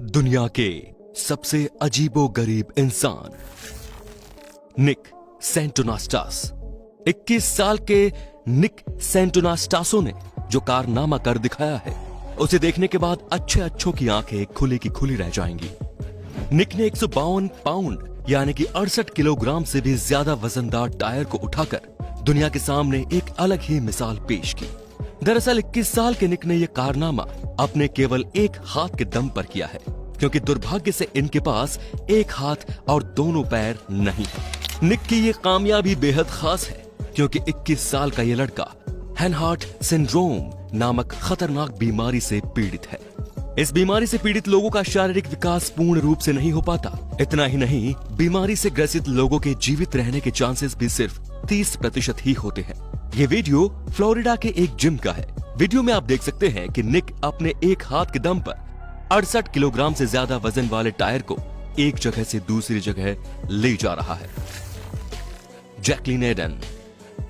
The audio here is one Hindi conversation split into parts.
दुनिया के सबसे अजीबोगरीब इंसान निक सेंटोनास्टास। 21 साल के निक सेंटोनास्टासो ने जो कारनामा कर दिखाया है, उसे देखने के बाद अच्छों की आंखें खुली की खुली रह जाएंगी। निक ने 152 पाउंड यानी कि 68 किलोग्राम से भी ज्यादा वजनदार टायर को उठाकर दुनिया के सामने एक अलग ही मिसाल पेश की। दरअसल 21 साल के निक ने यह कारनामा अपने केवल एक हाथ के दम पर किया है, क्योंकि दुर्भाग्य से इनके पास एक हाथ और दोनों पैर नहीं है। निक की यह कामयाबी बेहद खास है, क्योंकि 21 साल का यह लड़का हैनहार्ट सिंड्रोम नामक खतरनाक बीमारी से पीड़ित है। इस बीमारी से पीड़ित लोगों का शारीरिक विकास पूर्ण रूप से नहीं हो पाता। इतना ही नहीं, बीमारी से ग्रसित लोगों के जीवित रहने के चांसेस भी सिर्फ 30% ही होते हैं। ये वीडियो फ्लोरिडा के एक जिम का है। वीडियो में आप देख सकते हैं कि निक अपने एक हाथ के दम पर 68 किलोग्राम से ज्यादा वजन वाले टायर को एक जगह से दूसरी जगह ले जा रहा है। Jacqueline Aiden.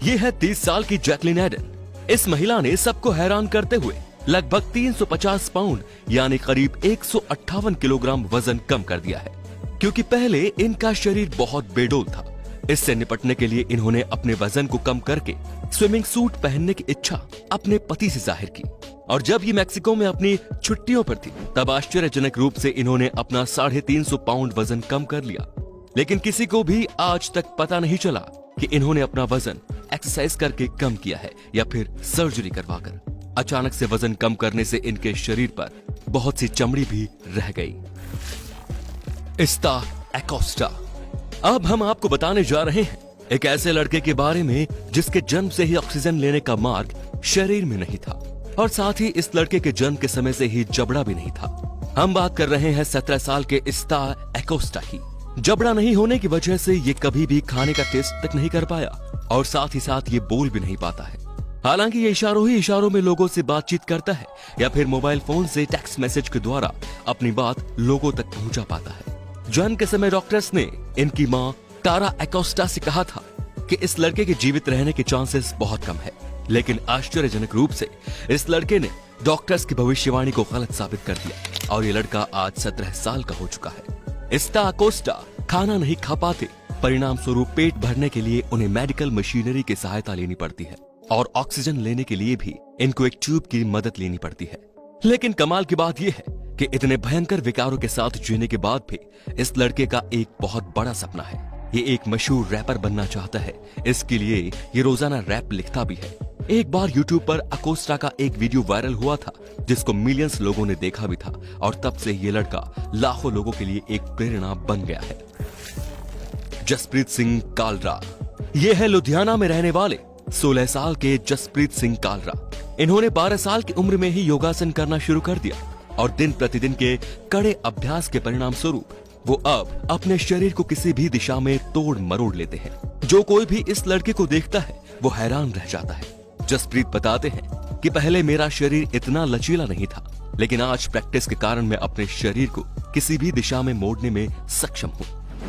ये है 30 साल की जैकलिन एडन। इस महिला ने सबको हैरान करते हुए लगभग 350 पाउंड यानी करीब 158 किलोग्राम वजन कम कर दिया है, क्योंकि पहले इनका शरीर बहुत बेडोल था। इससे निपटने के लिए इन्होंने अपने वजन को कम करके स्विमिंग सूट पहनने की इच्छा अपने पति से जाहिर की। और जब ये मैक्सिको में अपनी छुट्टियों पर थी, तब आश्चर्यजनक रूप से इन्होंने अपना 350 पाउंड वजन कम कर लिया। लेकिन किसी को भी आज तक पता नहीं चला कि इन्होंने अपना वजन एक्सरसाइज करके कम किया है या फिर सर्जरी करवाकर। अचानक से वजन कम करने से इनके शरीर पर बहुत सी चमड़ी भी रह गई। इस्ता एकोस्टा। अब हम आपको बताने जा रहे हैं एक ऐसे लड़के के बारे में जिसके जन्म से ही ऑक्सीजन लेने का मार्ग शरीर में नहीं था, और साथ ही इस लड़के के जन्म के समय से ही जबड़ा भी नहीं था। हम बात कर रहे हैं 17 साल के इस्ता एकोस्टा की। जबड़ा नहीं होने की वजह से ये कभी भी खाने का टेस्ट तक नहीं कर पाया, और साथ ही साथ ये बोल भी नहीं पाता है। हालांकि ये इशारों ही इशारों में लोगों से बातचीत करता है या फिर मोबाइल फोन से टेक्स्ट मैसेज के द्वारा अपनी बात लोगों तक पहुंचा पाता है। जन्म के समय डॉक्टर्स ने इनकी मां टारा एकोस्टा से कहा था कि इस लड़के के जीवित रहने के चांसेस बहुत कम है, लेकिन आश्चर्यजनक रूप से इस लड़के ने डॉक्टर्स की भविष्यवाणी को गलत साबित कर दिया, और ये लड़का आज 17 साल का हो चुका है। इस्ता एकोस्टा खाना नहीं खा पाते, परिणाम स्वरूप पेट भरने के लिए उन्हें मेडिकल मशीनरी की सहायता लेनी पड़ती है, और ऑक्सीजन लेने के लिए भी इनको एक ट्यूब की मदद लेनी पड़ती है। लेकिन कमाल की बात यह है कि इतने भयंकर विकारों के साथ जीने के बाद भी इस लड़के का एक बहुत बड़ा सपना है। ये एक मशहूर रैपर बनना चाहता है। इसके लिए ये रोजाना रैप लिखता भी है। एक बार YouTube पर अकोस्टा का एक वीडियो वायरल हुआ था, जिसको मिलियंस लोगों ने देखा भी था, और तब से ये लड़का लाखों लोगों के लिए एक प्रेरणा बन गया है। जसप्रीत सिंह कालरा। ये है लुधियाना में रहने वाले 16 साल के जसप्रीत सिंह कालरा। इन्होंने 12 साल की उम्र में ही योगासन करना शुरू कर दिया, और दिन प्रतिदिन के कड़े अभ्यास के परिणाम स्वरूप वो अब अपने शरीर को किसी भी दिशा में तोड़ मरोड़ लेते हैं। जो कोई भी इस लड़के को देखता है वो हैरान रह जाता है। जसप्रीत बताते हैं कि पहले मेरा शरीर इतना लचीला नहीं था, लेकिन आज प्रैक्टिस के कारण मैं अपने शरीर को किसी भी दिशा में मोड़ने में सक्षम हूँ।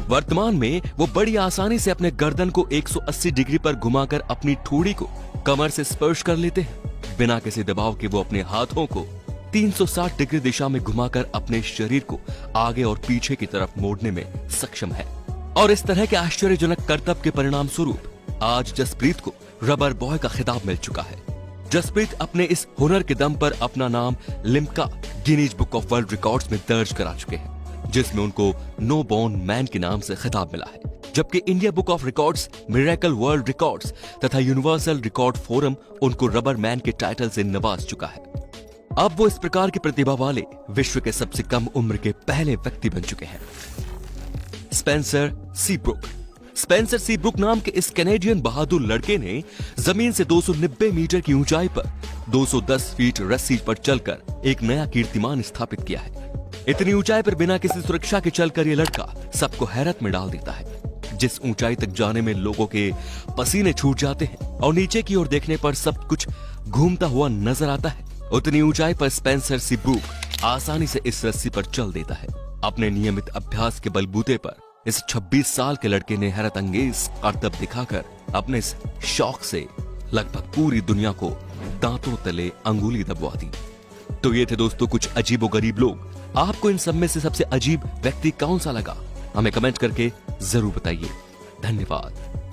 वर्तमान में वो बड़ी आसानी से अपने गर्दन को 180 डिग्री पर घुमाकर अपनी ठोड़ी को कमर से स्पर्श कर लेते हैं। बिना किसी दबाव के वो अपने हाथों को 360 डिग्री दिशा में घुमाकर अपने शरीर को आगे और पीछे की तरफ मोड़ने में सक्षम है। और इस तरह के आश्चर्यजनक करतब के परिणाम स्वरूप आज जसप्रीत को रबर बॉय का खिताब मिल चुका है। जसप्रीत अपने इस हुनर के दम पर अपना नाम Limca Guinness book of world records में दर्ज करा चुके हैं, जिसमें उनको नो बोन मैन के नाम से खिताब मिला है। जबकि India book of records, miracle world records तथा यूनिवर्सल रिकॉर्ड फोरम उनको रबर मैन के टाइटल से नवाज चुका है। अब वो इस प्रकार की प्रतिभा वाले विश्व के सबसे कम उम्र के पहले व्यक्ति बन चुके हैं। स्पेंसर सीब्रुक। स्पेंसर सीब्रुक नाम के इस कैनेडियन बहादुर लड़के ने जमीन से 290 मीटर की ऊंचाई पर 210 फीट रस्सी पर चलकर एक नया कीर्तिमान स्थापित किया है। इतनी ऊंचाई पर बिना किसी सुरक्षा के चलकर ये लड़का सबको हैरत में डाल देता है। जिस ऊंचाई तक जाने में लोगों के पसीने छूट जाते हैं और नीचे की ओर देखने पर सब कुछ घूमता हुआ नजर आता है, उतनी ऊंचाई पर स्पेंसर सीब्रुक आसानी से इस रस्सी पर चल देता है। अपने नियमित अभ्यास के बलबूते पर इस 26 साल के लड़के ने हैरत अंगेज करतब दिखाकर अपने इस शौक से लगभग पूरी दुनिया को दांतों तले अंगुली दबवा दी। तो ये थे दोस्तों कुछ अजीबोगरीब लोग आपको इन सब में से सबसे अजीब व्यक्ति कौन सा लगा, हमें कमेंट करके जरूर बताइए। धन्यवाद।